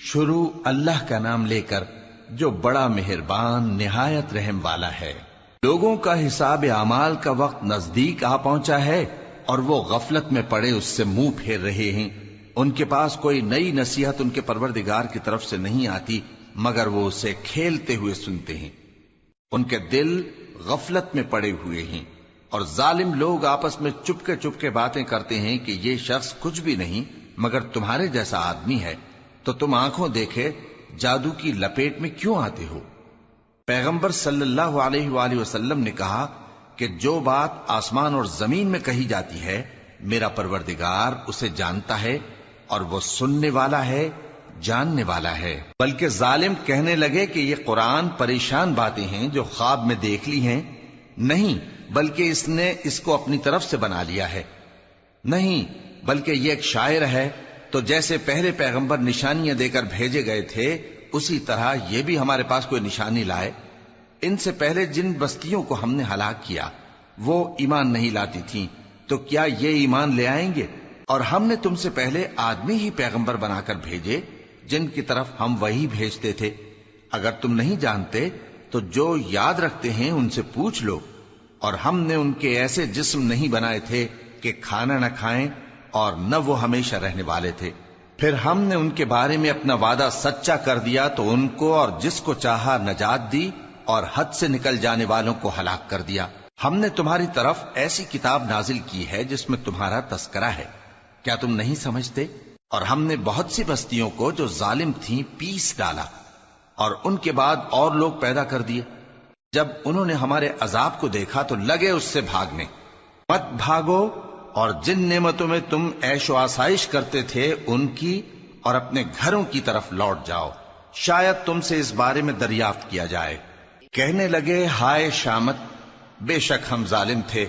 شروع اللہ کا نام لے کر جو بڑا مہربان نہایت رحم والا ہے۔ لوگوں کا حساب اعمال کا وقت نزدیک آ پہنچا ہے اور وہ غفلت میں پڑے اس سے منہ پھیر رہے ہیں۔ ان کے پاس کوئی نئی نصیحت ان کے پروردگار کی طرف سے نہیں آتی مگر وہ اسے کھیلتے ہوئے سنتے ہیں۔ ان کے دل غفلت میں پڑے ہوئے ہیں اور ظالم لوگ آپس میں چپکے باتیں کرتے ہیں کہ یہ شخص کچھ بھی نہیں مگر تمہارے جیسا آدمی ہے، تو تم آنکھوں دیکھے جادو کی لپیٹ میں کیوں آتے ہو؟ پیغمبر صلی اللہ علیہ وآلہ وسلم نے کہا کہ جو بات آسمان اور زمین میں کہی جاتی ہے میرا پروردگار اسے جانتا ہے اور وہ سننے والا ہے، جاننے والا ہے۔ بلکہ ظالم کہنے لگے کہ یہ قرآن پریشان باتیں ہیں جو خواب میں دیکھ لی ہیں، نہیں بلکہ اس نے اس کو اپنی طرف سے بنا لیا ہے، نہیں بلکہ یہ ایک شاعر ہے۔ تو جیسے پہلے پیغمبر نشانیاں دے کر بھیجے گئے تھے اسی طرح یہ بھی ہمارے پاس کوئی نشانی لائے۔ ان سے پہلے جن بستیوں کو ہم نے ہلاک کیا وہ ایمان نہیں لاتی تھیں، تو کیا یہ ایمان لے آئیں گے؟ اور ہم نے تم سے پہلے آدمی ہی پیغمبر بنا کر بھیجے جن کی طرف ہم وہی بھیجتے تھے۔ اگر تم نہیں جانتے تو جو یاد رکھتے ہیں ان سے پوچھ لو۔ اور ہم نے ان کے ایسے جسم نہیں بنائے تھے کہ کھانا نہ کھائیں اور نہ وہ ہمیشہ رہنے والے تھے۔ پھر ہم نے ان کے بارے میں اپنا وعدہ سچا کر دیا تو ان کو اور جس کو چاہا نجات دی اور حد سے نکل جانے والوں کو ہلاک کر دیا۔ ہم نے تمہاری طرف ایسی کتاب نازل کی ہے جس میں تمہارا تذکرہ ہے، کیا تم نہیں سمجھتے؟ اور ہم نے بہت سی بستیوں کو جو ظالم تھیں پیس ڈالا اور ان کے بعد اور لوگ پیدا کر دیے۔ جب انہوں نے ہمارے عذاب کو دیکھا تو لگے اس سے بھاگنے۔ مت بھاگو اور جن نعمتوں میں تم عیش و آسائش کرتے تھے ان کی اور اپنے گھروں کی طرف لوٹ جاؤ، شاید تم سے اس بارے میں دریافت کیا جائے۔ کہنے لگے ہائے شامت، بے شک ہم ظالم تھے،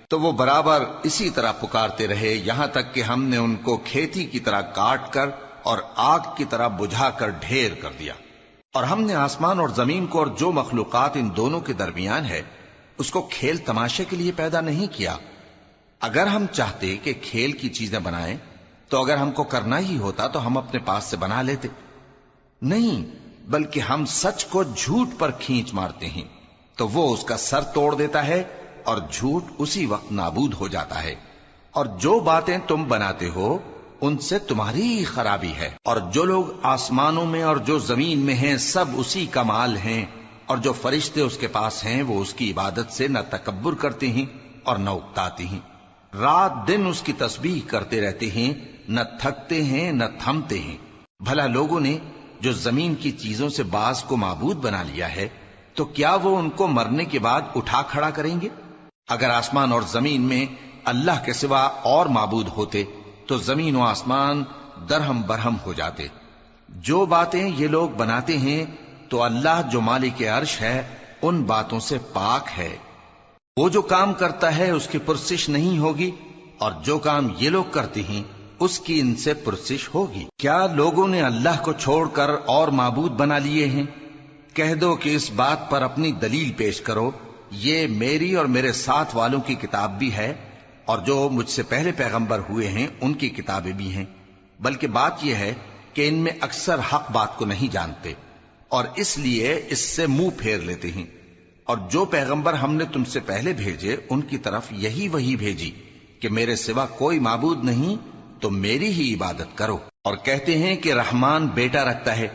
تو وہ برابر اسی طرح پکارتے رہے یہاں تک کہ ہم نے ان کو کھیتی کی طرح کاٹ کر اور آگ کی طرح بجھا کر ڈھیر کر دیا۔ اور ہم نے آسمان اور زمین کو اور جو مخلوقات ان دونوں کے درمیان ہے اس کو کھیل تماشے کے لیے پیدا نہیں کیا۔ اگر ہم چاہتے کہ کھیل کی چیزیں بنائیں تو اگر ہم کو کرنا ہی ہوتا تو ہم اپنے پاس سے بنا لیتے، نہیں بلکہ ہم سچ کو جھوٹ پر کھینچ مارتے ہیں تو وہ اس کا سر توڑ دیتا ہے اور جھوٹ اسی وقت نابود ہو جاتا ہے۔ اور جو باتیں تم بناتے ہو ان سے تمہاری ہی خرابی ہے۔ اور جو لوگ آسمانوں میں اور جو زمین میں ہیں سب اسی کا مال ہیں، اور جو فرشتے اس کے پاس ہیں وہ اس کی عبادت سے نہ تکبر کرتے ہیں اور نہ اکتاتے ہیں، رات دن اس کی تسبیح کرتے رہتے ہیں، نہ تھکتے ہیں نہ تھمتے ہیں۔ بھلا لوگوں نے جو زمین کی چیزوں سے بعض کو معبود بنا لیا ہے تو کیا وہ ان کو مرنے کے بعد اٹھا کھڑا کریں گے؟ اگر آسمان اور زمین میں اللہ کے سوا اور معبود ہوتے تو زمین و آسمان درہم برہم ہو جاتے۔ جو باتیں یہ لوگ بناتے ہیں تو اللہ جو مالک عرش ہے ان باتوں سے پاک ہے۔ وہ جو کام کرتا ہے اس کی پرسش نہیں ہوگی، اور جو کام یہ لوگ کرتے ہیں اس کی ان سے پرسش ہوگی۔ کیا لوگوں نے اللہ کو چھوڑ کر اور معبود بنا لیے ہیں؟ کہہ دو کہ اس بات پر اپنی دلیل پیش کرو، یہ میری اور میرے ساتھ والوں کی کتاب بھی ہے اور جو مجھ سے پہلے پیغمبر ہوئے ہیں ان کی کتابیں بھی ہیں، بلکہ بات یہ ہے کہ ان میں اکثر حق بات کو نہیں جانتے اور اس لیے اس سے منہ پھیر لیتے ہیں۔ اور جو پیغمبر ہم نے تم سے پہلے بھیجے ان کی طرف یہی وحی بھیجی کہ میرے سوا کوئی معبود نہیں تو میری ہی عبادت کرو۔ اور کہتے ہیں کہ رحمان بیٹا رکھتا ہے،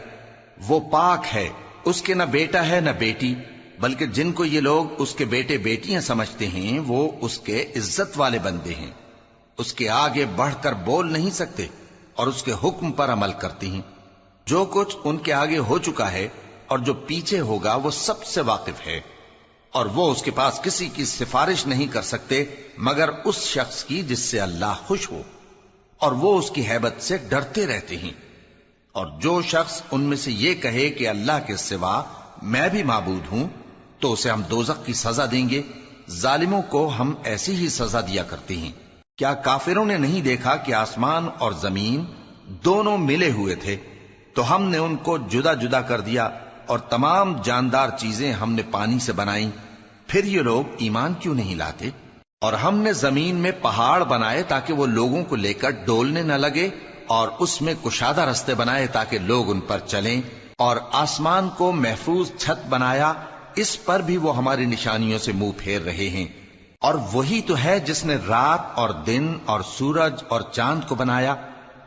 وہ پاک ہے، اس کے نہ بیٹا ہے نہ بیٹی، بلکہ جن کو یہ لوگ اس کے بیٹے بیٹیاں سمجھتے ہیں وہ اس کے عزت والے بندے ہیں، اس کے آگے بڑھ کر بول نہیں سکتے اور اس کے حکم پر عمل کرتے ہیں۔ جو کچھ ان کے آگے ہو چکا ہے اور جو پیچھے ہوگا وہ سب سے واقف ہے، اور وہ اس کے پاس کسی کی سفارش نہیں کر سکتے مگر اس شخص کی جس سے اللہ خوش ہو، اور وہ اس کی ہیبت سے ڈرتے رہتے ہیں۔ اور جو شخص ان میں سے یہ کہے کہ اللہ کے سوا میں بھی معبود ہوں تو اسے ہم دوزخ کی سزا دیں گے، ظالموں کو ہم ایسی ہی سزا دیا کرتے ہیں۔ کیا کافروں نے نہیں دیکھا کہ آسمان اور زمین دونوں ملے ہوئے تھے تو ہم نے ان کو جدا جدا کر دیا اور تمام جاندار چیزیں ہم نے پانی سے بنائیں، پھر یہ لوگ ایمان کیوں نہیں لاتے؟ اور ہم نے زمین میں پہاڑ بنائے تاکہ وہ لوگوں کو لے کر ڈولنے نہ لگے اور اس میں کشادہ رستے بنائے تاکہ لوگ ان پر چلیں، اور آسمان کو محفوظ چھت بنایا، اس پر بھی وہ ہماری نشانیوں سے منہ پھیر رہے ہیں۔ اور وہی تو ہے جس نے رات اور دن اور سورج اور چاند کو بنایا،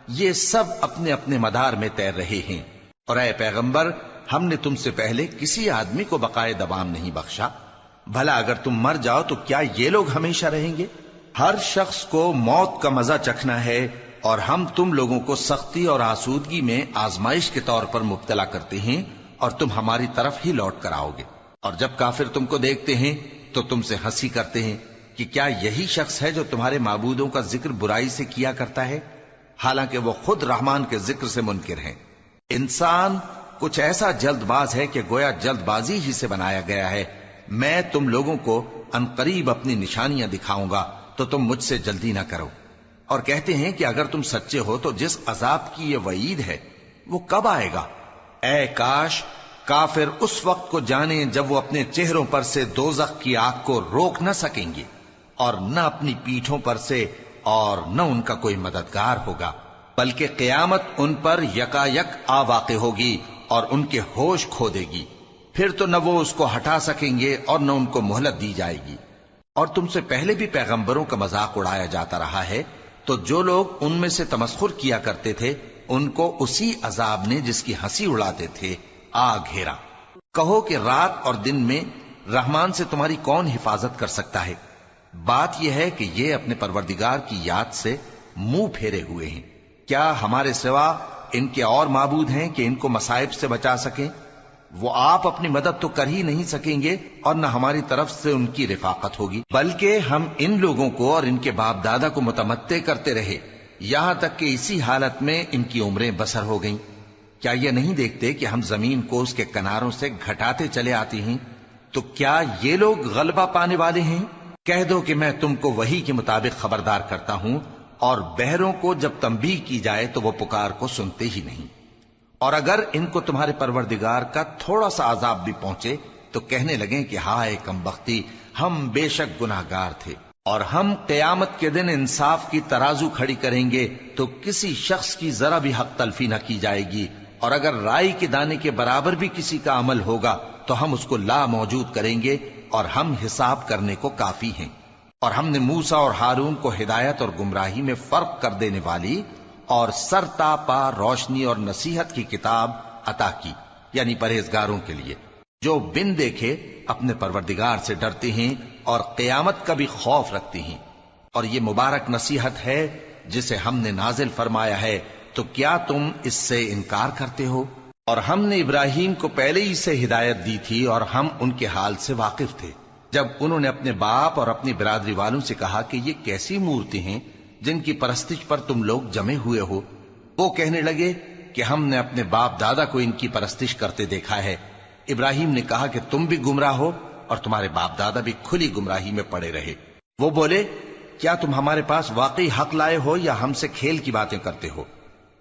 یہ سب اپنے اپنے مدار میں تیر رہے ہیں۔ اور اے پیغمبر، ہم نے تم سے پہلے کسی آدمی کو بقائے دوام نہیں بخشا، بھلا اگر تم مر جاؤ تو کیا یہ لوگ ہمیشہ رہیں گے؟ ہر شخص کو موت کا مزہ چکھنا ہے، اور ہم تم لوگوں کو سختی اور آسودگی میں آزمائش کے طور پر مبتلا کرتے ہیں، اور تم ہماری طرف ہی لوٹ کر آؤ گے۔ اور جب کافر تم کو دیکھتے ہیں تو تم سے ہنسی کرتے ہیں کہ کیا یہی شخص ہے جو تمہارے معبودوں کا ذکر برائی سے کیا کرتا ہے، حالانکہ وہ خود رحمان کے ذکر سے منکر ہیں۔ انسان کچھ ایسا جلد باز ہے کہ گویا جلد بازی ہی سے بنایا گیا ہے۔ میں تم لوگوں کو عنقریب اپنی نشانیاں دکھاؤں گا تو تم مجھ سے جلدی نہ کرو۔ اور کہتے ہیں کہ اگر تم سچے ہو تو جس عذاب کی یہ وعید ہے وہ کب آئے گا؟ اے کاش کافر اس وقت کو جانیں جب وہ اپنے چہروں پر سے دوزخ کی آگ کو روک نہ سکیں گے، اور نہ اپنی پیٹھوں پر سے، اور نہ ان کا کوئی مددگار ہوگا، بلکہ قیامت ان پر یکا یک آ واقع ہوگی اور ان کے ہوش کھو دے گی، پھر تو نہ وہ اس کو ہٹا سکیں گے اور نہ ان کو مہلت دی جائے گی۔ اور تم سے پہلے بھی پیغمبروں کا مذاق اڑایا جاتا رہا ہے، تو جو لوگ ان میں سے تمسخر کیا کرتے تھے ان کو اسی عذاب نے جس کی ہنسی اڑاتے تھے آ گھیرا۔ کہو کہ رات اور دن میں رحمان سے تمہاری کون حفاظت کر سکتا ہے؟ بات یہ ہے کہ یہ اپنے پروردگار کی یاد سے منہ پھیرے ہوئے ہیں۔ کیا ہمارے سوا ان کے اور معبود ہیں کہ ان کو مصائب سے بچا سکیں؟ وہ آپ اپنی مدد تو کر ہی نہیں سکیں گے، اور نہ ہماری طرف سے ان کی رفاقت ہوگی، بلکہ ہم ان لوگوں کو اور ان کے باپ دادا کو متمتع کرتے رہے، یہاں تک کہ اسی حالت میں ان کی عمریں بسر ہو گئیں۔ کیا یہ نہیں دیکھتے کہ ہم زمین کو اس کے کناروں سے گھٹاتے چلے آتے ہیں؟ تو کیا یہ لوگ غلبہ پانے والے ہیں؟ کہہ دو کہ میں تم کو وحی کے مطابق خبردار کرتا ہوں، اور بہروں کو جب تنبیہ کی جائے تو وہ پکار کو سنتے ہی نہیں۔ اور اگر ان کو تمہارے پروردگار کا تھوڑا سا عذاب بھی پہنچے تو کہنے لگیں کہ ہائے کمبختی، ہم بے شک گناہگار تھے۔ اور ہم قیامت کے دن انصاف کی ترازو کھڑی کریں گے تو کسی شخص کی ذرا بھی حق تلفی نہ کی جائے گی، اور اگر رائی کے دانے کے برابر بھی کسی کا عمل ہوگا تو ہم اس کو لا موجود کریں گے، اور ہم حساب کرنے کو کافی ہیں۔ اور ہم نے موسیٰ اور ہارون کو ہدایت اور گمراہی میں فرق کر دینے والی اور سر تا پا روشنی اور نصیحت کی کتاب عطا کی، یعنی پرہیزگاروں کے لیے جو بن دیکھے اپنے پروردگار سے ڈرتے ہیں اور قیامت کا بھی خوف رکھتے ہیں۔ اور یہ مبارک نصیحت ہے جسے ہم نے نازل فرمایا ہے، تو کیا تم اس سے انکار کرتے ہو؟ اور ہم نے ابراہیم کو پہلے ہی سے ہدایت دی تھی، اور ہم ان کے حال سے واقف تھے جب انہوں نے اپنے باپ اور اپنی برادری والوں سے کہا کہ یہ کیسی مورتی ہیں جن کی پرستش پر تم لوگ جمے ہوئے ہو؟ وہ کہنے لگے کہ ہم نے اپنے باپ دادا کو ان کی پرستش کرتے دیکھا ہے۔ ابراہیم نے کہا کہ تم بھی گمراہ ہو اور تمہارے باپ دادا بھی کھلی گمراہی میں پڑے رہے۔ وہ بولے کیا تم ہمارے پاس واقعی حق لائے ہو یا ہم سے کھیل کی باتیں کرتے ہو؟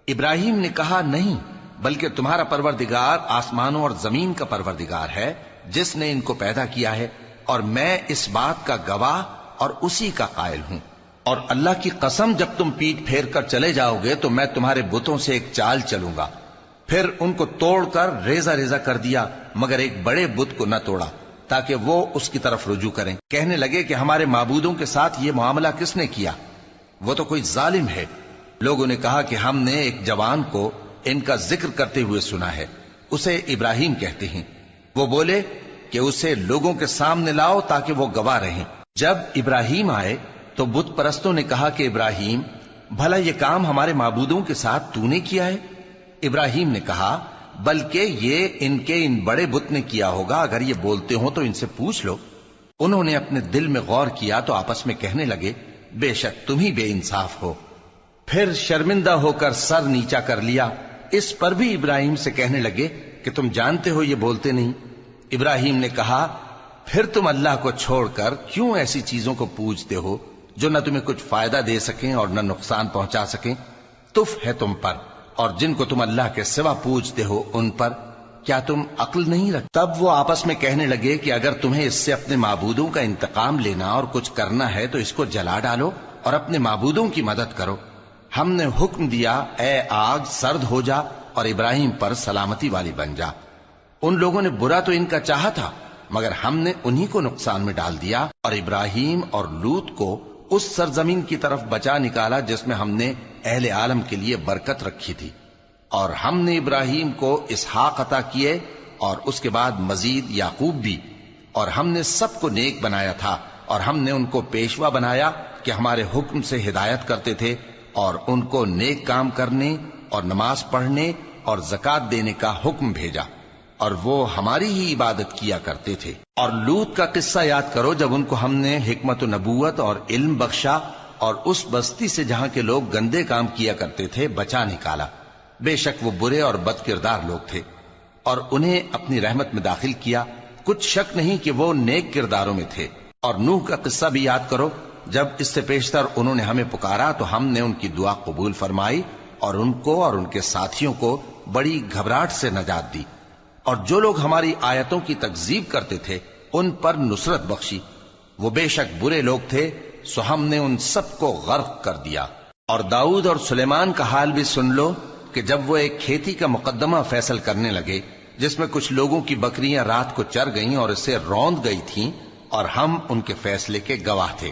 ابراہیم نے کہا نہیں، بلکہ تمہارا پروردگار آسمانوں اور زمین کا پروردگار ہے جس نے ان کو پیدا کیا ہے، اور میں اس بات کا گواہ اور اسی کا قائل ہوں۔ اور اللہ کی قسم جب تم پیٹ پھیر کر چلے جاؤ گے تو میں تمہارے بتوں سے ایک چال چلوں گا۔ پھر ان کو توڑ کر ریزہ ریزہ کر دیا، مگر ایک بڑے بت کو نہ توڑا تاکہ وہ اس کی طرف رجوع کریں۔ کہنے لگے کہ ہمارے معبودوں کے ساتھ یہ معاملہ کس نے کیا؟ وہ تو کوئی ظالم ہے۔ لوگوں نے کہا کہ ہم نے ایک جوان کو ان کا ذکر کرتے ہوئے سنا ہے، اسے ابراہیم کہتے ہیں۔ وہ بولے کہ اسے لوگوں کے سامنے لاؤ تاکہ وہ گواہ رہیں۔ جب ابراہیم آئے تو بت پرستوں نے کہا کہ ابراہیم، بھلا یہ کام ہمارے معبودوں کے ساتھ تو نے کیا ہے؟ ابراہیم نے کہا بلکہ یہ ان کے ان بڑے بت نے کیا ہوگا، اگر یہ بولتے ہوں تو ان سے پوچھ لو۔ انہوں نے اپنے دل میں غور کیا تو آپس میں کہنے لگے بے شک تم ہی بے انصاف ہو۔ پھر شرمندہ ہو کر سر نیچا کر لیا۔ اس پر بھی ابراہیم سے کہنے لگے کہ تم جانتے ہو یہ بولتے نہیں۔ ابراہیم نے کہا پھر تم اللہ کو چھوڑ کر کیوں ایسی چیزوں کو پوجتے ہو جو نہ تمہیں کچھ فائدہ دے سکیں اور نہ نقصان پہنچا سکیں؟ تف ہے تم پر اور جن کو تم اللہ کے سوا پوجتے ہو ان پر، کیا تم عقل نہیں رکھتے؟ تب وہ آپس میں کہنے لگے کہ اگر تمہیں اس سے اپنے معبودوں کا انتقام لینا اور کچھ کرنا ہے تو اس کو جلا ڈالو اور اپنے معبودوں کی مدد کرو۔ ہم نے حکم دیا اے آگ سرد ہو جا اور ابراہیم پر سلامتی والی بن جا۔ ان لوگوں نے برا تو ان کا چاہا تھا، مگر ہم نے انہی کو نقصان میں ڈال دیا اور ابراہیم اور لوط کو اس سرزمین کی طرف بچا نکالا جس میں ہم نے اہل عالم کے لیے برکت رکھی تھی۔ اور ہم نے ابراہیم کو اسحاق عطا کیے اور اس کے بعد مزید یعقوب بھی، اور ہم نے سب کو نیک بنایا تھا، اور ہم نے ان کو پیشوا بنایا کہ ہمارے حکم سے ہدایت کرتے تھے، اور ان کو نیک کام کرنے اور نماز پڑھنے اور زکات دینے کا حکم بھیجا، اور وہ ہماری ہی عبادت کیا کرتے تھے۔ اور لوط کا قصہ یاد کرو جب ان کو ہم نے حکمت و نبوت اور علم بخشا اور اس بستی سے جہاں کے لوگ گندے کام کیا کرتے تھے بچا نکالا۔ بے شک وہ برے اور بد کردار لوگ تھے، اور انہیں اپنی رحمت میں داخل کیا، کچھ شک نہیں کہ وہ نیک کرداروں میں تھے۔ اور نوح کا قصہ بھی یاد کرو جب اس سے پیشتر انہوں نے ہمیں پکارا تو ہم نے ان کی دعا قبول فرمائی اور ان کو اور ان کے ساتھیوں کو بڑی گھبراہٹ سے نجات دی، اور جو لوگ ہماری آیتوں کی تکذیب کرتے تھے ان پر نصرت بخشی۔ وہ بے شک برے لوگ تھے، سو ہم نے ان سب کو غرق کر دیا۔ اور داؤد اور سلیمان کا حال بھی سن لو کہ جب وہ ایک کھیتی کا مقدمہ فیصل کرنے لگے جس میں کچھ لوگوں کی بکریاں رات کو چر گئیں اور اسے روند گئی تھیں، اور ہم ان کے فیصلے کے گواہ تھے،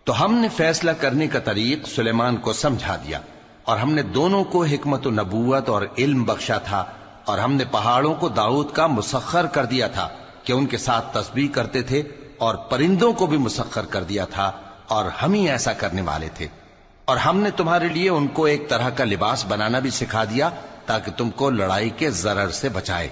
تو ہم نے فیصلہ کرنے کا طریق سلیمان کو سمجھا دیا، اور ہم نے دونوں کو حکمت و نبوت اور علم بخشا تھا، اور ہم نے پہاڑوں کو داؤد کا مسخر کر دیا تھا کہ ان کے ساتھ تسبیح کرتے تھے، اور پرندوں کو بھی مسخر کر دیا تھا، اور ہم ہی ایسا کرنے والے تھے۔ اور ہم نے تمہارے لیے ان کو ایک طرح کا لباس بنانا بھی سکھا دیا تاکہ تم کو لڑائی کے ضرر سے بچائے،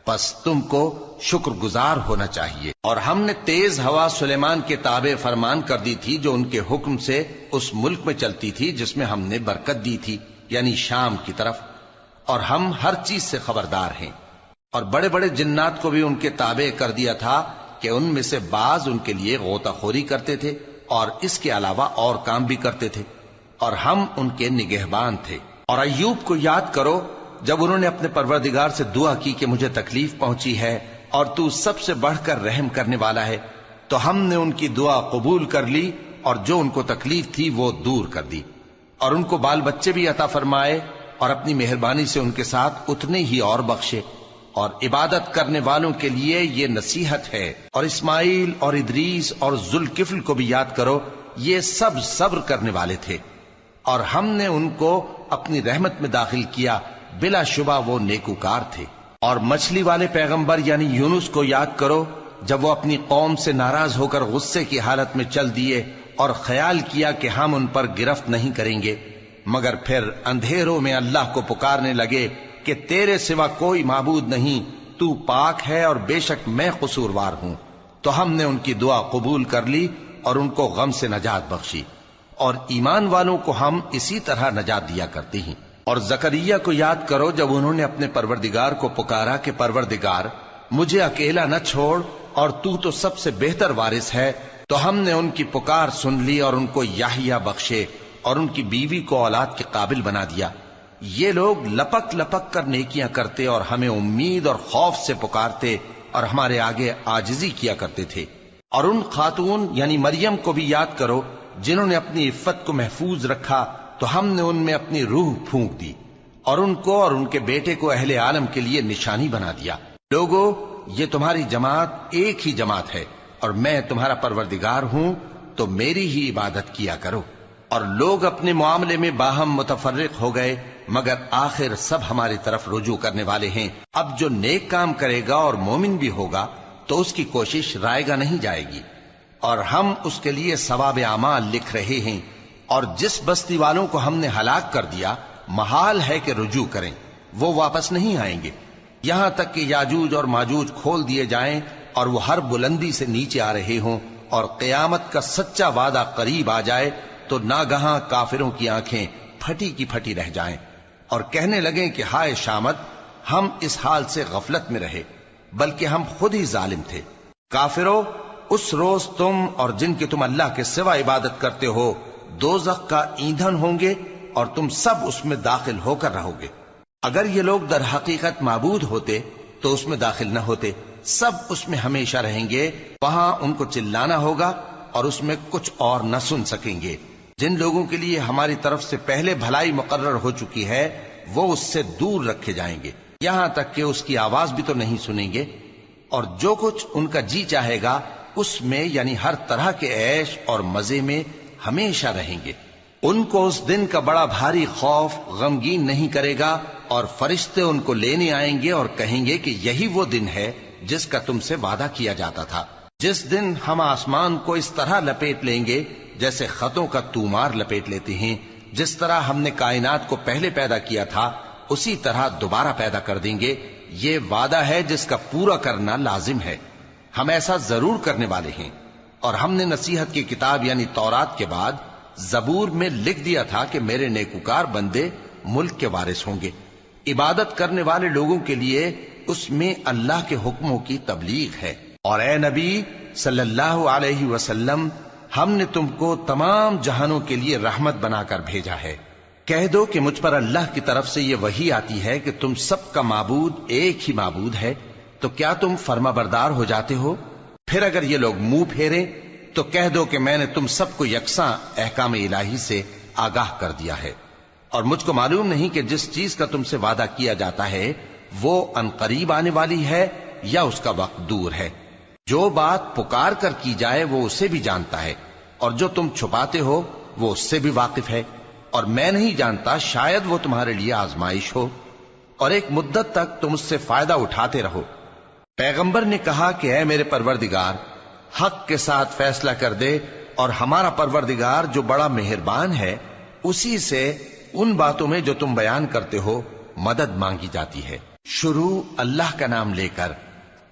پس تم کو شکر گزار ہونا چاہیے۔ اور ہم نے تیز ہوا سلیمان کے تابع فرمان کر دی تھی جو ان کے حکم سے اس ملک میں چلتی تھی جس میں ہم نے برکت دی تھی، یعنی شام کی طرف، اور ہم ہر چیز سے خبردار ہیں۔ اور بڑے بڑے جنات کو بھی ان کے تابع کر دیا تھا کہ ان میں سے بعض ان کے لیے غوطہ خوری کرتے تھے اور اس کے علاوہ اور کام بھی کرتے تھے، اور ہم ان کے نگہبان تھے۔ اور ایوب کو یاد کرو جب انہوں نے اپنے پروردگار سے دعا کی کہ مجھے تکلیف پہنچی ہے اور تو سب سے بڑھ کر رحم کرنے والا ہے، تو ہم نے ان کی دعا قبول کر لی اور جو ان کو تکلیف تھی وہ دور کر دی، اور ان کو بال بچے بھی عطا فرمائے، اور اپنی مہربانی سے ان کے ساتھ اتنے ہی اور بخشے۔ اور عبادت کرنے والوں کے لیے یہ نصیحت ہے۔ اور اسماعیل اور ادریس اور ذوالکفل کو بھی یاد کرو، یہ سب صبر کرنے والے تھے، اور ہم نے ان کو اپنی رحمت میں داخل کیا، بلا شبہ وہ نیکوکار تھے۔ اور مچھلی والے پیغمبر یعنی یونس کو یاد کرو جب وہ اپنی قوم سے ناراض ہو کر غصے کی حالت میں چل دیے اور خیال کیا کہ ہم ان پر گرفت نہیں کریں گے، مگر پھر اندھیروں میں اللہ کو پکارنے لگے کہ تیرے سوا کوئی معبود نہیں، تو پاک ہے اور بے شک میں قصوروار ہوں، تو ہم نے ان کی دعا قبول کر لی اور ان کو غم سے نجات بخشی، اور ایمان والوں کو ہم اسی طرح نجات دیا کرتے ہیں۔ اور زکریا کو یاد کرو جب انہوں نے اپنے پروردگار کو پکارا کہ پروردگار مجھے اکیلا نہ چھوڑ اور تو سب سے بہتر وارث ہے، تو ہم نے ان کی پکار سن لی اور ان کو یحییٰ بخشے اور ان کی بیوی کو اولاد کے قابل بنا دیا۔ یہ لوگ لپک لپک کر نیکیاں کرتے اور ہمیں امید اور خوف سے پکارتے اور ہمارے آگے عاجزی کیا کرتے تھے۔ اور ان خاتون یعنی مریم کو بھی یاد کرو جنہوں نے اپنی عفت کو محفوظ رکھا، تو ہم نے ان میں اپنی روح پھونک دی اور ان کو اور ان کے بیٹے کو اہل عالم کے لیے نشانی بنا دیا۔ لوگو، یہ تمہاری جماعت ایک ہی جماعت ہے اور میں تمہارا پروردگار ہوں، تو میری ہی عبادت کیا کرو۔ اور لوگ اپنے معاملے میں باہم متفرق ہو گئے، مگر آخر سب ہماری طرف رجوع کرنے والے ہیں۔ اب جو نیک کام کرے گا اور مومن بھی ہوگا تو اس کی کوشش رائے گا نہیں جائے گی، اور ہم اس کے لیے ثواب اعمال لکھ رہے ہیں۔ اور جس بستی والوں کو ہم نے ہلاک کر دیا محال ہے کہ رجوع کریں، وہ واپس نہیں آئیں گے، یہاں تک کہ یاجوج اور ماجوج کھول دیے جائیں اور وہ ہر بلندی سے نیچے آ رہے ہوں، اور قیامت کا سچا وعدہ قریب آ جائے تو ناگہاں کافروں کی آنکھیں پھٹی کی پھٹی رہ جائیں اور کہنے لگیں کہ ہائے شامت، ہم اس حال سے غفلت میں رہے، بلکہ ہم خود ہی ظالم تھے۔ کافرو، اس روز تم اور جن کی تم اللہ کے سوا عبادت کرتے ہو دوزخ کا ایندھن ہوں گے اور تم سب اس میں داخل ہو کر رہو گے۔ اگر یہ لوگ در حقیقت معبود ہوتے تو اس میں داخل نہ ہوتے، سب اس میں ہمیشہ رہیں گے، وہاں ان کو چلانا ہوگا اور اس میں کچھ اور نہ سن سکیں گے، جن لوگوں کے لیے ہماری طرف سے پہلے بھلائی مقرر ہو چکی ہے وہ اس سے دور رکھے جائیں گے، یہاں تک کہ اس کی آواز بھی تو نہیں سنیں گے، اور جو کچھ ان کا جی چاہے گا اس میں یعنی ہر طرح کے عیش اور مزے میں ہمیشہ رہیں گے۔ ان کو اس دن کا بڑا بھاری خوف غمگین نہیں کرے گا، اور فرشتے ان کو لینے آئیں گے اور کہیں گے کہ یہی وہ دن ہے جس کا تم سے وعدہ کیا جاتا تھا، جس دن ہم آسمان کو اس طرح لپیٹ لیں گے جیسے خطوں کا تومار لپیٹ لیتے ہیں، جس طرح ہم نے کائنات کو پہلے پیدا کیا تھا اسی طرح دوبارہ پیدا کر دیں گے۔ یہ وعدہ ہے جس کا پورا کرنا لازم ہے، ہم ایسا ضرور کرنے والے ہیں۔ اور ہم نے نصیحت کی کتاب یعنی تورات کے بعد زبور میں لکھ دیا تھا کہ میرے نیکوکار بندے ملک کے وارث ہوں گے۔ عبادت کرنے والے لوگوں کے لیے اس میں اللہ کے حکموں کی تبلیغ ہے۔ اور اے نبی صلی اللہ علیہ وسلم، ہم نے تم کو تمام جہانوں کے لیے رحمت بنا کر بھیجا ہے۔ کہہ دو کہ مجھ پر اللہ کی طرف سے یہ وحی آتی ہے کہ تم سب کا معبود ایک ہی معبود ہے، تو کیا تم فرما بردار ہو جاتے ہو؟ پھر اگر یہ لوگ منہ پھیریں تو کہہ دو کہ میں نے تم سب کو یکساں احکام الہی سے آگاہ کر دیا ہے، اور مجھ کو معلوم نہیں کہ جس چیز کا تم سے وعدہ کیا جاتا ہے وہ عنقریب آنے والی ہے یا اس کا وقت دور ہے۔ جو بات پکار کر کی جائے وہ اسے بھی جانتا ہے، اور جو تم چھپاتے ہو وہ اس سے بھی واقف ہے، اور میں نہیں جانتا شاید وہ تمہارے لیے آزمائش ہو، اور ایک مدت تک تم اس سے فائدہ اٹھاتے رہو۔ پیغمبر نے کہا کہ اے میرے پروردگار، حق کے ساتھ فیصلہ کر دے، اور ہمارا پروردگار جو بڑا مہربان ہے اسی سے ان باتوں میں جو تم بیان کرتے ہو مدد مانگی جاتی ہے۔ شروع اللہ کا نام لے کر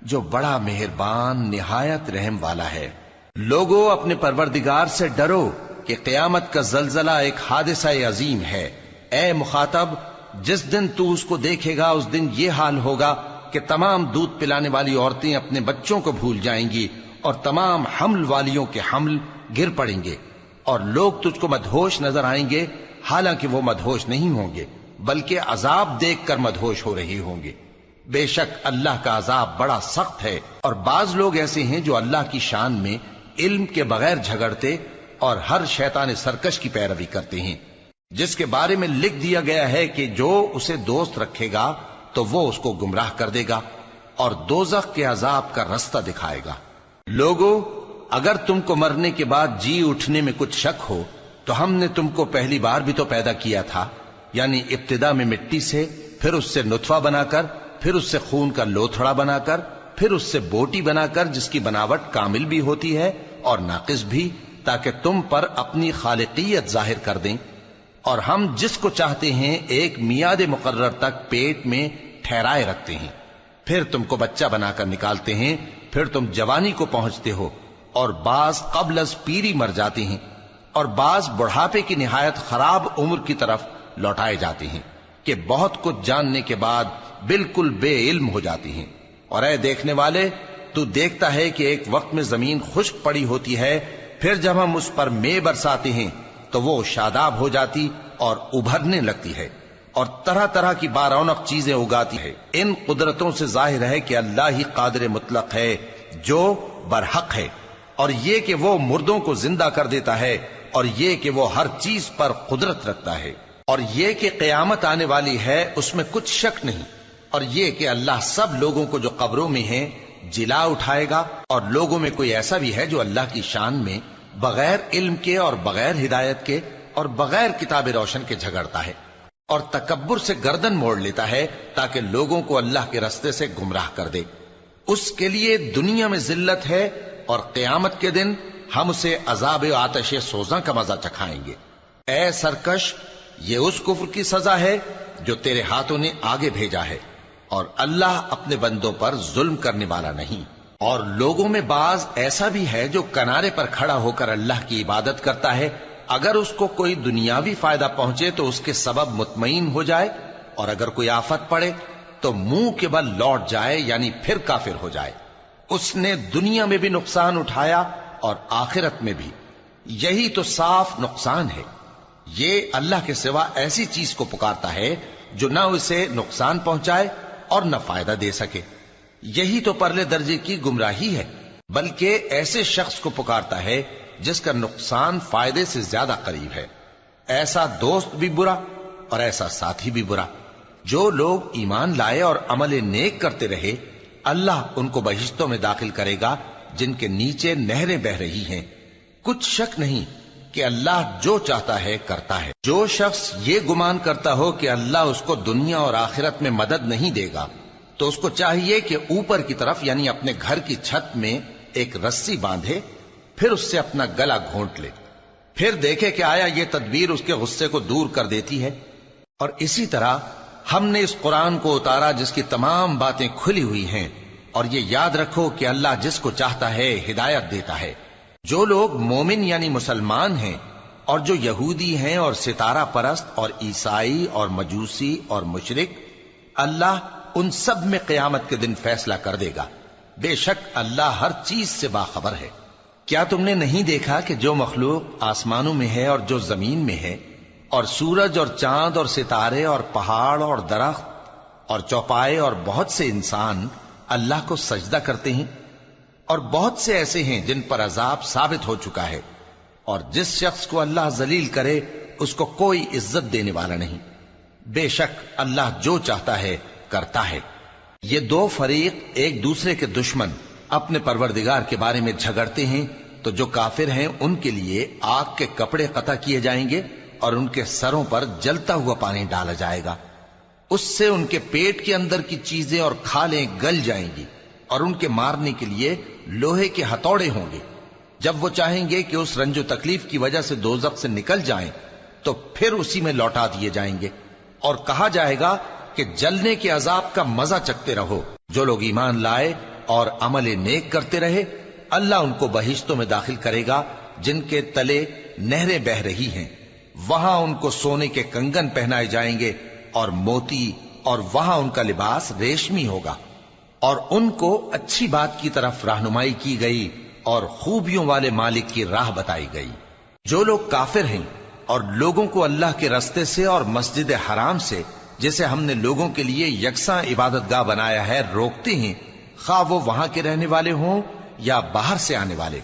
جو بڑا مہربان نہایت رحم والا ہے۔ لوگو اپنے پروردگار سے ڈرو کہ قیامت کا زلزلہ ایک حادثہ عظیم ہے۔ اے مخاطب، جس دن تو اس کو دیکھے گا اس دن یہ حال ہوگا کہ تمام دودھ پلانے والی عورتیں اپنے بچوں کو بھول جائیں گی، اور تمام حمل والیوں کے حمل گر پڑیں گے، اور لوگ تجھ کو مدہوش نظر آئیں گے، حالانکہ وہ مدہوش نہیں ہوں گے بلکہ عذاب دیکھ کر مدہوش ہو رہے ہوں گے۔ بے شک اللہ کا عذاب بڑا سخت ہے۔ اور بعض لوگ ایسے ہیں جو اللہ کی شان میں علم کے بغیر جھگڑتے اور ہر شیطان سرکش کی پیروی کرتے ہیں، جس کے بارے میں لکھ دیا گیا ہے کہ جو اسے دوست رکھے گا تو وہ اس کو گمراہ کر دے گا اور دوزخ کے عذاب کا رستہ دکھائے گا۔ لوگو، اگر تم کو مرنے کے بعد جی اٹھنے میں کچھ شک ہو تو ہم نے تم کو پہلی بار بھی تو پیدا کیا تھا، یعنی ابتدا میں مٹی سے، پھر اس سے نطفہ بنا کر، پھر اس سے خون کا لوتھڑا بنا کر، پھر اس سے بوٹی بنا کر جس کی بناوٹ کامل بھی ہوتی ہے اور ناقص بھی، تاکہ تم پر اپنی خالقیت ظاہر کر دیں۔ اور ہم جس کو چاہتے ہیں ایک میعاد مقرر تک پیٹ میں ٹھہرائے رکھتے ہیں، پھر تم کو بچہ بنا کر نکالتے ہیں، پھر تم جوانی کو پہنچتے ہو، اور بعض قبل از پیری مر جاتے ہیں، اور بعض بڑھاپے کی نہایت خراب عمر کی طرف لوٹائے جاتے ہیں کہ بہت کچھ جاننے کے بعد بالکل بے علم ہو جاتی ہیں۔ اور اے دیکھنے والے، تو دیکھتا ہے کہ ایک وقت میں زمین خشک پڑی ہوتی ہے، پھر جب ہم اس پر مے برساتے ہیں تو وہ شاداب ہو جاتی اور ابھرنے لگتی ہے، اور طرح طرح کی بارونق چیزیں اگاتی ہے۔ ان قدرتوں سے ظاہر ہے کہ اللہ ہی قادر مطلق ہے جو برحق ہے، اور یہ کہ وہ مردوں کو زندہ کر دیتا ہے، اور یہ کہ وہ ہر چیز پر قدرت رکھتا ہے، اور یہ کہ قیامت آنے والی ہے اس میں کچھ شک نہیں، اور یہ کہ اللہ سب لوگوں کو جو قبروں میں ہیں جلا اٹھائے گا، اور لوگوں میں کوئی ایسا بھی ہے جو اللہ کی شان میں بغیر علم کے اور بغیر ہدایت کے اور بغیر کتاب روشن کے جھگڑتا ہے، اور تکبر سے گردن موڑ لیتا ہے تاکہ لوگوں کو اللہ کے رستے سے گمراہ کر دے۔ اس کے لیے دنیا میں ذلت ہے، اور قیامت کے دن ہم اسے عذاب آتش سوزاں کا مزہ چکھائیں گے۔ اے سرکش، یہ اس کفر کی سزا ہے جو تیرے ہاتھوں نے آگے بھیجا ہے، اور اللہ اپنے بندوں پر ظلم کرنے والا نہیں۔ اور لوگوں میں بعض ایسا بھی ہے جو کنارے پر کھڑا ہو کر اللہ کی عبادت کرتا ہے، اگر اس کو کوئی دنیاوی فائدہ پہنچے تو اس کے سبب مطمئن ہو جائے، اور اگر کوئی آفت پڑے تو منہ کے بل لوٹ جائے، یعنی پھر کافر ہو جائے۔ اس نے دنیا میں بھی نقصان اٹھایا اور آخرت میں بھی، یہی تو صاف نقصان ہے۔ یہ اللہ کے سوا ایسی چیز کو پکارتا ہے جو نہ اسے نقصان پہنچائے اور نہ فائدہ دے سکے، یہی تو پرلے درجے کی گمراہی ہے۔ بلکہ ایسے شخص کو پکارتا ہے جس کا نقصان فائدے سے زیادہ قریب ہے۔ ایسا دوست بھی برا اور ایسا ساتھی بھی برا۔ جو لوگ ایمان لائے اور عمل نیک کرتے رہے، اللہ ان کو بہشتوں میں داخل کرے گا جن کے نیچے نہریں بہ رہی ہیں۔ کچھ شک نہیں کہ اللہ جو چاہتا ہے کرتا ہے۔ جو شخص یہ گمان کرتا ہو کہ اللہ اس کو دنیا اور آخرت میں مدد نہیں دے گا، تو اس کو چاہیے کہ اوپر کی طرف یعنی اپنے گھر کی چھت میں ایک رسی باندھے، پھر اس سے اپنا گلا گھونٹ لے، پھر دیکھے کہ آیا یہ تدبیر اس کے غصے کو دور کر دیتی ہے۔ اور اسی طرح ہم نے اس قرآن کو اتارا جس کی تمام باتیں کھلی ہوئی ہیں، اور یہ یاد رکھو کہ اللہ جس کو چاہتا ہے ہدایت دیتا ہے۔ جو لوگ مومن یعنی مسلمان ہیں اور جو یہودی ہیں اور ستارہ پرست اور عیسائی اور مجوسی اور مشرک، اللہ ان سب میں قیامت کے دن فیصلہ کر دے گا۔ بے شک اللہ ہر چیز سے باخبر ہے۔ کیا تم نے نہیں دیکھا کہ جو مخلوق آسمانوں میں ہے اور جو زمین میں ہے، اور سورج اور چاند اور ستارے اور پہاڑ اور درخت اور چوپائے اور بہت سے انسان اللہ کو سجدہ کرتے ہیں، اور بہت سے ایسے ہیں جن پر عذاب ثابت ہو چکا ہے، اور جس شخص کو اللہ ذلیل کرے اس کو کوئی عزت دینے والا نہیں۔ بے شک اللہ جو چاہتا ہے کرتا ہے۔ یہ دو فریق ایک دوسرے کے دشمن اپنے پروردگار کے بارے میں جھگڑتے ہیں، تو جو کافر ہیں ان کے لیے آگ کے کپڑے قطع کیے جائیں گے اور ان کے سروں پر جلتا ہوا پانی ڈالا جائے گا۔ اس سے ان کے پیٹ کے اندر کی چیزیں اور کھالیں گل جائیں گی، اور ان کے مارنے کے لیے لوہے کے ہتھوڑے ہوں گے۔ جب وہ چاہیں گے کہ اس رنج و تکلیف کی وجہ سے دوزخ سے نکل جائیں تو پھر اسی میں لوٹا دیے جائیں گے، اور کہا جائے گا کہ جلنے کے عذاب کا مزہ چکھتے رہو۔ جو لوگ ایمان لائے اور عمل نیک کرتے رہے، اللہ ان کو بہشتوں میں داخل کرے گا جن کے تلے نہریں بہ رہی ہیں۔ وہاں ان کو سونے کے کنگن پہنائے جائیں گے اور موتی، اور وہاں ان کا لباس ریشمی ہوگا، اور ان کو اچھی بات کی طرف رہنمائی کی گئی اور خوبیوں والے مالک کی راہ بتائی گئی۔ جو لوگ کافر ہیں اور لوگوں کو اللہ کے رستے سے اور مسجد حرام سے، جسے ہم نے لوگوں کے لیے یکساں عبادت گاہ بنایا ہے، روکتے ہیں، خواہ وہ وہاں کے رہنے والے ہوں یا باہر سے آنے والے،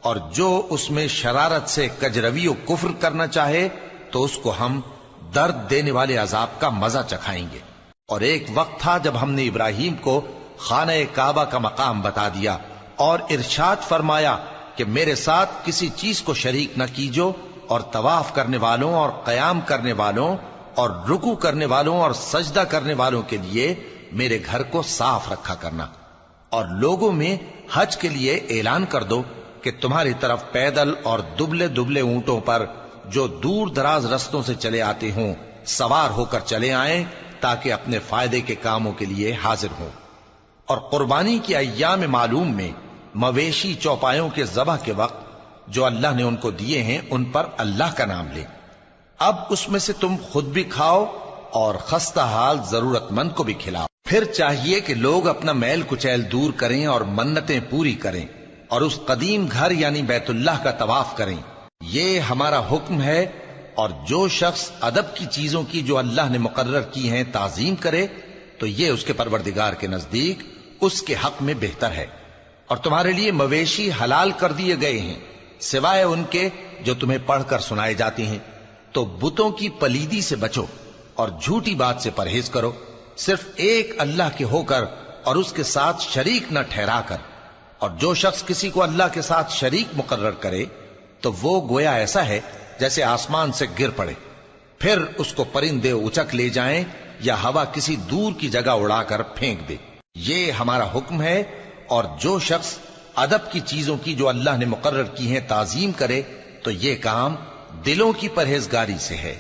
اور جو اس میں شرارت سے کجروی و کفر کرنا چاہے تو اس کو ہم درد دینے والے عذاب کا مزہ چکھائیں گے۔ اور ایک وقت تھا جب ہم نے ابراہیم کو خانہ کعبہ کا مقام بتا دیا اور ارشاد فرمایا کہ میرے ساتھ کسی چیز کو شریک نہ کیجو، اور طواف کرنے والوں اور قیام کرنے والوں اور رکوع کرنے والوں اور سجدہ کرنے والوں کے لیے میرے گھر کو صاف رکھا کرنا۔ اور لوگوں میں حج کے لیے اعلان کر دو کہ تمہاری طرف پیدل اور دبلے دبلے اونٹوں پر جو دور دراز رستوں سے چلے آتے ہوں سوار ہو کر چلے آئیں، تاکہ اپنے فائدے کے کاموں کے لیے حاضر ہوں۔ اور قربانی کی ایام معلوم میں مویشی چوپایوں کے ذبح کے وقت جو اللہ نے ان کو دیے ہیں ان پر اللہ کا نام لیں۔ اب اس میں سے تم خود بھی کھاؤ اور خستہ حال ضرورت مند کو بھی کھلاؤ۔ پھر چاہیے کہ لوگ اپنا میل کچیل دور کریں اور منتیں پوری کریں، اور اس قدیم گھر یعنی بیت اللہ کا طواف کریں۔ یہ ہمارا حکم ہے، اور جو شخص ادب کی چیزوں کی جو اللہ نے مقرر کی ہیں تعظیم کرے تو یہ اس کے پروردگار کے نزدیک اس کے حق میں بہتر ہے۔ اور تمہارے لیے مویشی حلال کر دیے گئے ہیں سوائے ان کے جو تمہیں پڑھ کر سنائے جاتے ہیں۔ تو بتوں کی پلیدی سے بچو اور جھوٹی بات سے پرہیز کرو، صرف ایک اللہ کے ہو کر اور اس کے ساتھ شریک نہ ٹھہرا کر۔ اور جو شخص کسی کو اللہ کے ساتھ شریک مقرر کرے تو وہ گویا ایسا ہے جیسے آسمان سے گر پڑے، پھر اس کو پرندے اچک لے جائیں یا ہوا کسی دور کی جگہ اڑا کر پھینک دے۔ یہ ہمارا حکم ہے، اور جو شخص ادب کی چیزوں کی جو اللہ نے مقرر کی ہیں تعظیم کرے تو یہ کام دلوں کی پرہیزگاری سے ہے۔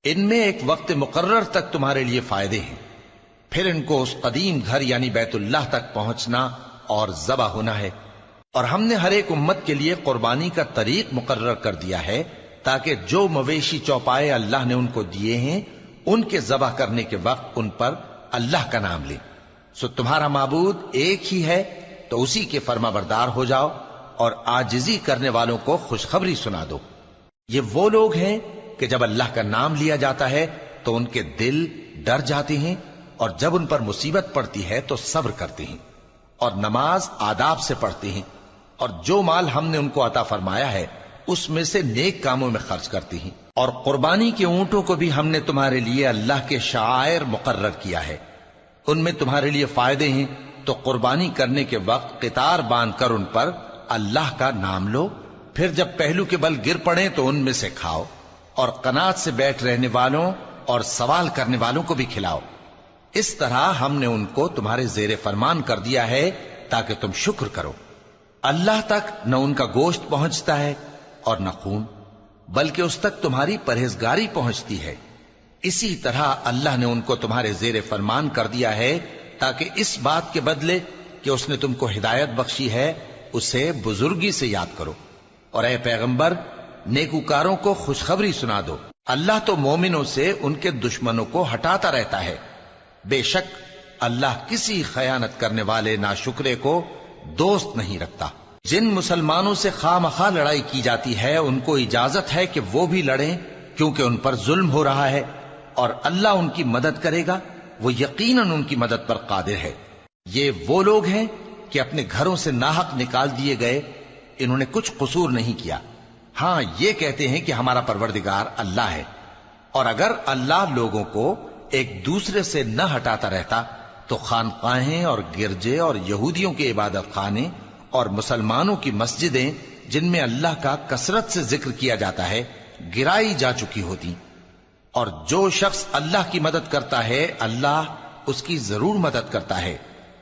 ان میں ایک وقت مقرر تک تمہارے لیے فائدے ہیں، پھر ان کو اس قدیم گھر یعنی بیت اللہ تک پہنچنا اور ذبح ہونا ہے۔ اور ہم نے ہر ایک امت کے لیے قربانی کا طریق مقرر کر دیا ہے، تاکہ جو مویشی چوپائے اللہ نے ان کو دیے ہیں ان کے ذبح کرنے کے وقت ان پر اللہ کا نام لیں۔ سو تمہارا معبود ایک ہی ہے، تو اسی کے فرما بردار ہو جاؤ اور عاجزی کرنے والوں کو خوشخبری سنا دو۔ یہ وہ لوگ ہیں کہ جب اللہ کا نام لیا جاتا ہے تو ان کے دل ڈر جاتے ہیں، اور جب ان پر مصیبت پڑتی ہے تو صبر کرتے ہیں، اور نماز آداب سے پڑھتے ہیں۔ اور جو مال ہم نے ان کو عطا فرمایا ہے اس میں سے نیک کاموں میں خرچ کرتی ہیں، اور قربانی کے اونٹوں کو بھی ہم نے تمہارے لیے اللہ کے شعائر مقرر کیا ہے، ان میں تمہارے لیے فائدے ہیں، تو قربانی کرنے کے وقت قطار باندھ کر ان پر اللہ کا نام لو، پھر جب پہلو کے بل گر پڑیں تو ان میں سے کھاؤ، اور قناعت سے بیٹھ رہنے والوں اور سوال کرنے والوں کو بھی کھلاؤ۔ اس طرح ہم نے ان کو تمہارے زیر فرمان کر دیا ہے تاکہ تم شکر کرو۔ اللہ تک نہ ان کا گوشت پہنچتا ہے اور نہ خون، بلکہ اس تک تمہاری پرہیزگاری پہنچتی ہے۔ اسی طرح اللہ نے ان کو تمہارے زیر فرمان کر دیا ہے تاکہ اس بات کے بدلے کہ اس نے تم کو ہدایت بخشی ہے اسے بزرگی سے یاد کرو۔ اور اے پیغمبر، نیکوکاروں کو خوشخبری سنا دو، اللہ تو مومنوں سے ان کے دشمنوں کو ہٹاتا رہتا ہے۔ بے شک اللہ کسی خیانت کرنے والے ناشکرے کو دوست نہیں رکھتا۔ جن مسلمانوں سے خواہ مخواہ لڑائی کی جاتی ہے ان کو اجازت ہے کہ وہ بھی لڑیں، کیونکہ ان پر ظلم ہو رہا ہے، اور اللہ ان کی مدد کرے گا، وہ یقیناً ان کی مدد پر قادر ہے۔ یہ وہ لوگ ہیں کہ اپنے گھروں سے ناحق نکال دیے گئے، انہوں نے کچھ قصور نہیں کیا، ہاں یہ کہتے ہیں کہ ہمارا پروردگار اللہ ہے۔ اور اگر اللہ لوگوں کو ایک دوسرے سے نہ ہٹاتا رہتا تو خانقاہیں اور گرجے اور یہودیوں کے عبادت خانے اور مسلمانوں کی مسجدیں جن میں اللہ کا کثرت سے ذکر کیا جاتا ہے گرائی جا چکی ہوتی۔ اور جو شخص اللہ کی مدد کرتا ہے اللہ اس کی ضرور مدد کرتا ہے،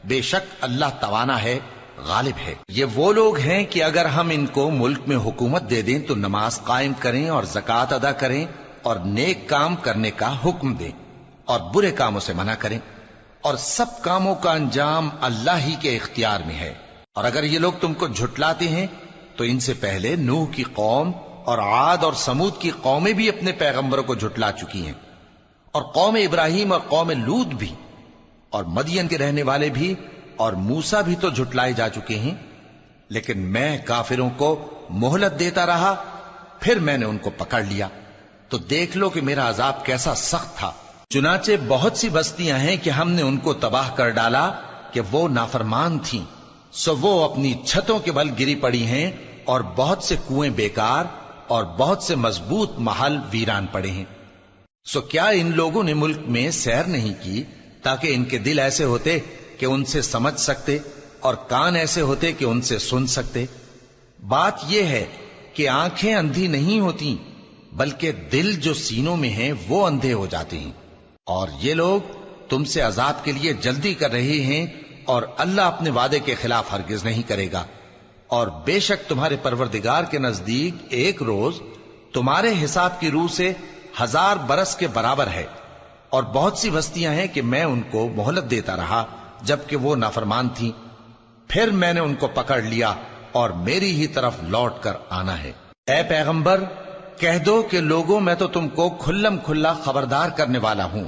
بے شک اللہ توانا ہے، غالب ہے۔ یہ وہ لوگ ہیں کہ اگر ہم ان کو ملک میں حکومت دے دیں تو نماز قائم کریں اور زکوٰۃ ادا کریں اور نیک کام کرنے کا حکم دیں اور برے کاموں سے منع کریں، اور سب کاموں کا انجام اللہ ہی کے اختیار میں ہے۔ اور اگر یہ لوگ تم کو جھٹلاتے ہیں تو ان سے پہلے نوح کی قوم اور عاد اور سمود کی قومیں بھی اپنے پیغمبروں کو جھٹلا چکی ہیں، اور قوم ابراہیم اور قوم لوط بھی، اور مدین کے رہنے والے بھی، اور موسیٰ بھی تو جھٹلائے جا چکے ہیں۔ لیکن میں کافروں کو مہلت دیتا رہا، پھر میں نے ان کو پکڑ لیا، تو دیکھ لو کہ میرا عذاب کیسا سخت تھا۔ چنانچہ بہت سی بستیاں ہیں کہ ہم نے ان کو تباہ کر ڈالا کہ وہ نافرمان تھیں، سو وہ اپنی چھتوں کے بل گری پڑی ہیں، اور بہت سے کنویں بیکار اور بہت سے مضبوط محل ویران پڑے ہیں۔ سو کیا ان لوگوں نے ملک میں سیر نہیں کی تاکہ ان کے دل ایسے ہوتے کہ ان سے سمجھ سکتے اور کان ایسے ہوتے کہ ان سے سن سکتے؟ بات یہ ہے کہ آنکھیں اندھی نہیں ہوتی، بلکہ دل جو سینوں میں ہیں وہ اندھے ہو جاتے ہیں۔ اور یہ لوگ تم سے عذاب کے لیے جلدی کر رہے ہیں، اور اللہ اپنے وعدے کے خلاف ہرگز نہیں کرے گا۔ اور بے شک تمہارے پروردگار کے نزدیک ایک روز تمہارے حساب کی روح سے 1000 برس کے برابر ہے۔ اور بہت سی بستیاں ہیں کہ میں ان کو مہلت دیتا رہا جبکہ وہ نافرمان تھیں، پھر میں نے ان کو پکڑ لیا اور میری ہی طرف لوٹ کر آنا ہے۔ اے پیغمبر، کہہ دو کہ لوگوں میں تو تم کو کھلم کھلا خبردار کرنے والا ہوں،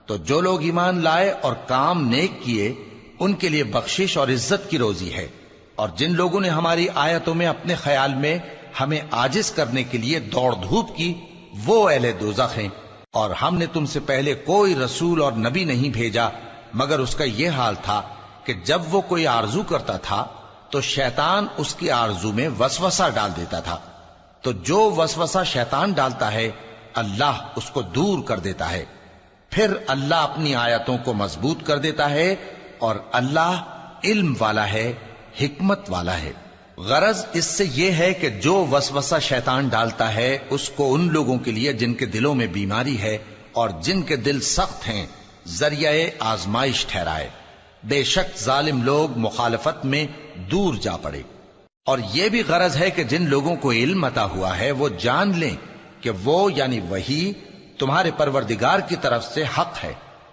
تو جو لوگ ایمان لائے اور کام نیک کیے ان کے لیے بخشش اور عزت کی روزی ہے، اور جن لوگوں نے ہماری آیتوں میں اپنے خیال میں ہمیں عاجز کرنے کے لیے دوڑ دھوپ کی وہ اہل دوزخ ہیں۔ اور ہم نے تم سے پہلے کوئی رسول اور نبی نہیں بھیجا مگر اس کا یہ حال تھا کہ جب وہ کوئی آرزو کرتا تھا تو شیطان اس کی آرزو میں وسوسہ ڈال دیتا تھا، تو جو وسوسہ شیطان ڈالتا ہے اللہ اس کو دور کر دیتا ہے، پھر اللہ اپنی آیتوں کو مضبوط کر دیتا ہے، اور اللہ علم والا ہے، حکمت والا ہے۔ غرض اس سے یہ ہے کہ جو وسوسہ شیطان ڈالتا ہے اس کو ان لوگوں کے لیے جن کے دلوں میں بیماری ہے اور جن کے دل سخت ہیں ذریعہ آزمائش ٹھہرائے۔ بے شک ظالم لوگ مخالفت میں دور جا پڑے۔ اور یہ بھی غرض ہے کہ جن لوگوں کو علم عطا ہوا ہے وہ جان لیں کہ وہ یعنی وحی تمہارے پروردگار کی طرف سے حق ہے،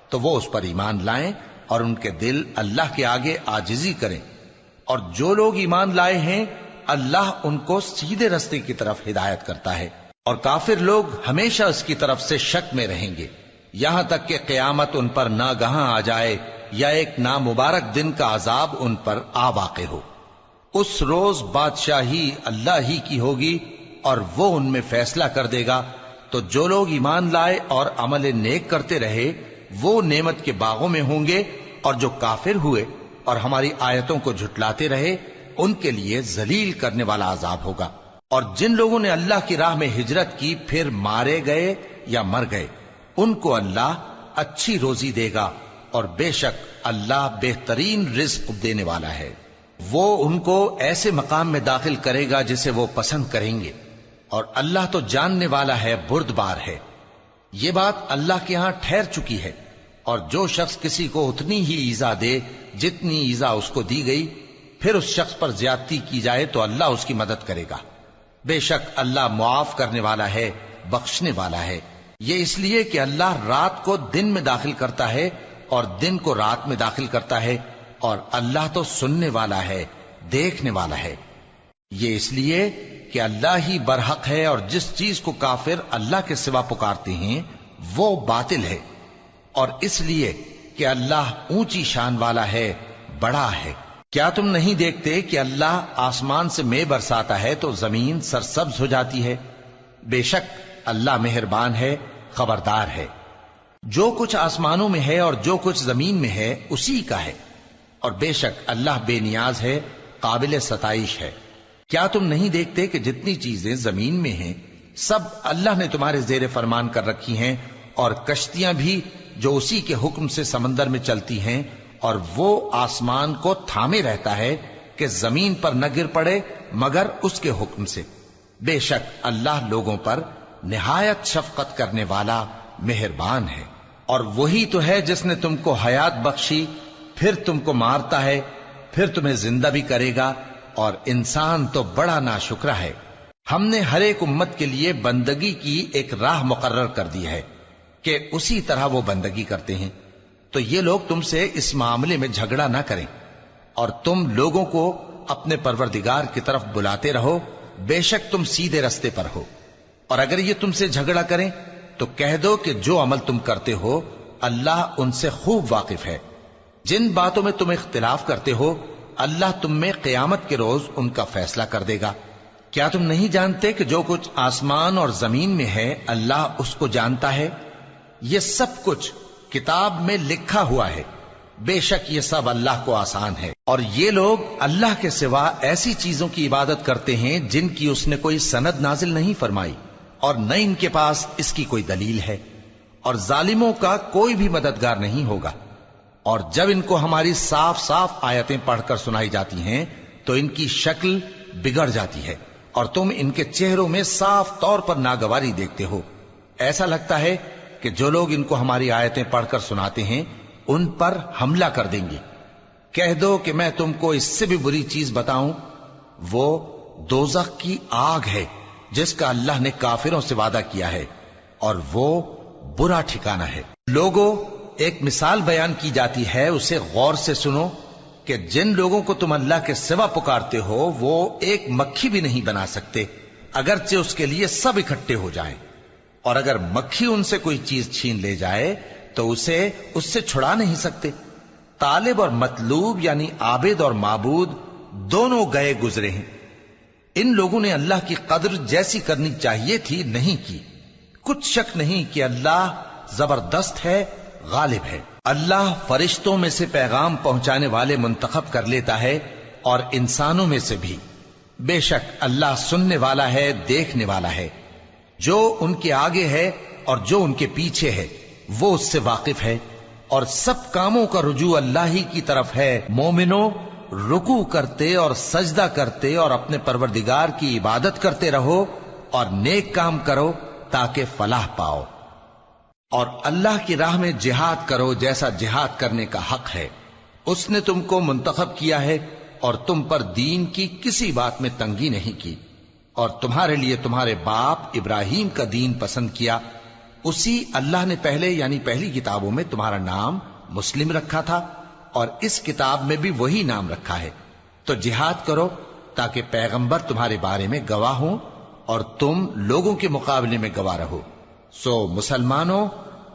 تو وہ اس پر ایمان لائیں اور ان کے دل اللہ کے آگے عاجزی کریں۔ اور جو لوگ ایمان لائے ہیں اللہ ان کو سیدھے رستے کی طرف ہدایت کرتا ہے، اور کافر لوگ ہمیشہ اس کی طرف سے شک میں رہیں گے یہاں تک کہ قیامت ان پر ناگہاں آ جائے یا ایک نامبارک دن کا عذاب ان پر آ واقع ہو۔ اس روز بادشاہی اللہ ہی کی ہوگی اور وہ ان میں فیصلہ کر دے گا، تو جو لوگ ایمان لائے اور عمل نیک کرتے رہے وہ نعمت کے باغوں میں ہوں گے، اور جو کافر ہوئے اور ہماری آیتوں کو جھٹلاتے رہے ان کے لیے ذلیل کرنے والا عذاب ہوگا۔ اور جن لوگوں نے اللہ کی راہ میں ہجرت کی پھر مارے گئے یا مر گئے ان کو اللہ اچھی روزی دے گا، اور بے شک اللہ بہترین رزق دینے والا ہے۔ وہ ان کو ایسے مقام میں داخل کرے گا جسے وہ پسند کریں گے، اور اللہ تو جاننے والا ہے، بردبار ہے۔ یہ بات اللہ کے ہاں ٹھہر چکی ہے، اور جو شخص کسی کو اتنی ہی ایذا دے جتنی ایذا اس کو دی گئی، پھر اس شخص پر زیادتی کی جائے تو اللہ اس کی مدد کرے گا۔ بے شک اللہ معاف کرنے والا ہے، بخشنے والا ہے۔ یہ اس لیے کہ اللہ رات کو دن میں داخل کرتا ہے اور دن کو رات میں داخل کرتا ہے، اور اللہ تو سننے والا ہے، دیکھنے والا ہے۔ یہ اس لیے کہ اللہ ہی برحق ہے، اور جس چیز کو کافر اللہ کے سوا پکارتے ہیں وہ باطل ہے، اور اس لیے کہ اللہ اونچی شان والا ہے، بڑا ہے۔ کیا تم نہیں دیکھتے کہ اللہ آسمان سے مے برساتا ہے تو زمین سرسبز ہو جاتی ہے؟ بے شک اللہ مہربان ہے، خبردار ہے۔ جو کچھ آسمانوں میں ہے اور جو کچھ زمین میں ہے اسی کا ہے، اور بے شک اللہ بے نیاز ہے، قابل ستائش ہے۔ کیا تم نہیں دیکھتے کہ جتنی چیزیں زمین میں ہیں سب اللہ نے تمہارے زیر فرمان کر رکھی ہیں، اور کشتیاں بھی جو اسی کے حکم سے سمندر میں چلتی ہیں، اور وہ آسمان کو تھامے رہتا ہے کہ زمین پر نہ گر پڑے مگر اس کے حکم سے۔ بے شک اللہ لوگوں پر نہایت شفقت کرنے والا، مہربان ہے۔ اور وہی تو ہے جس نے تم کو حیات بخشی، پھر تم کو مارتا ہے، پھر تمہیں زندہ بھی کرے گا، اور انسان تو بڑا ناشکرا ہے۔ ہم نے ہر ایک امت کے لیے بندگی کی ایک راہ مقرر کر دی ہے کہ اسی طرح وہ بندگی کرتے ہیں، تو یہ لوگ تم سے اس معاملے میں جھگڑا نہ کریں، اور تم لوگوں کو اپنے پروردگار کی طرف بلاتے رہو، بے شک تم سیدھے رستے پر ہو۔ اور اگر یہ تم سے جھگڑا کریں تو کہہ دو کہ جو عمل تم کرتے ہو اللہ ان سے خوب واقف ہے۔ جن باتوں میں تم اختلاف کرتے ہو اللہ تم میں قیامت کے روز ان کا فیصلہ کر دے گا۔ کیا تم نہیں جانتے کہ جو کچھ آسمان اور زمین میں ہے اللہ اس کو جانتا ہے؟ یہ سب کچھ کتاب میں لکھا ہوا ہے، بے شک یہ سب اللہ کو آسان ہے۔ اور یہ لوگ اللہ کے سوا ایسی چیزوں کی عبادت کرتے ہیں جن کی اس نے کوئی سند نازل نہیں فرمائی، اور نہ ان کے پاس اس کی کوئی دلیل ہے، اور ظالموں کا کوئی بھی مددگار نہیں ہوگا۔ اور جب ان کو ہماری صاف صاف آیتیں پڑھ کر سنائی جاتی ہیں تو ان کی شکل بگڑ جاتی ہے، اور تم ان کے چہروں میں صاف طور پر ناگواری دیکھتے ہو۔ ایسا لگتا ہے کہ جو لوگ ان کو ہماری آیتیں پڑھ کر سناتے ہیں ان پر حملہ کر دیں گے۔ کہہ دو کہ میں تم کو اس سے بھی بری چیز بتاؤں، وہ دوزخ کی آگ ہے جس کا اللہ نے کافروں سے وعدہ کیا ہے، اور وہ برا ٹھکانہ ہے۔ لوگوں، ایک مثال بیان کی جاتی ہے، اسے غور سے سنو کہ جن لوگوں کو تم اللہ کے سوا پکارتے ہو وہ ایک مکھی بھی نہیں بنا سکتے اگرچہ اس کے لیے سب اکٹھے ہو جائیں، اور اگر مکھی ان سے کوئی چیز چھین لے جائے تو اسے اس سے چھڑا نہیں سکتے۔ طالب اور مطلوب یعنی عابد اور معبود دونوں گئے گزرے ہیں۔ ان لوگوں نے اللہ کی قدر جیسی کرنی چاہیے تھی نہیں کی۔ کچھ شک نہیں کہ اللہ زبردست ہے، غالب ہے۔ اللہ فرشتوں میں سے پیغام پہنچانے والے منتخب کر لیتا ہے اور انسانوں میں سے بھی۔ بے شک اللہ سننے والا ہے، دیکھنے والا ہے۔ جو ان کے آگے ہے اور جو ان کے پیچھے ہے وہ اس سے واقف ہے، اور سب کاموں کا رجوع اللہ ہی کی طرف ہے۔ مومنوں، رکوع کرتے اور سجدہ کرتے اور اپنے پروردگار کی عبادت کرتے رہو اور نیک کام کرو تاکہ فلاح پاؤ، اور اللہ کی راہ میں جہاد کرو جیسا جہاد کرنے کا حق ہے۔ اس نے تم کو منتخب کیا ہے اور تم پر دین کی کسی بات میں تنگی نہیں کی، اور تمہارے لیے تمہارے باپ ابراہیم کا دین پسند کیا۔ اسی اللہ نے پہلے یعنی پہلی کتابوں میں تمہارا نام مسلم رکھا تھا، اور اس کتاب میں بھی وہی نام رکھا ہے۔ تو جہاد کرو تاکہ پیغمبر تمہارے بارے میں گواہ ہوں اور تم لوگوں کے مقابلے میں گواہ رہو۔ سو مسلمانوں،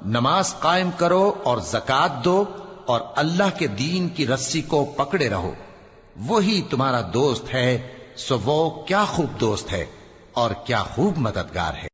نماز قائم کرو اور زکوٰۃ دو اور اللہ کے دین کی رسی کو پکڑے رہو، وہی تمہارا دوست ہے۔ سو وہ کیا خوب دوست ہے اور کیا خوب مددگار ہے۔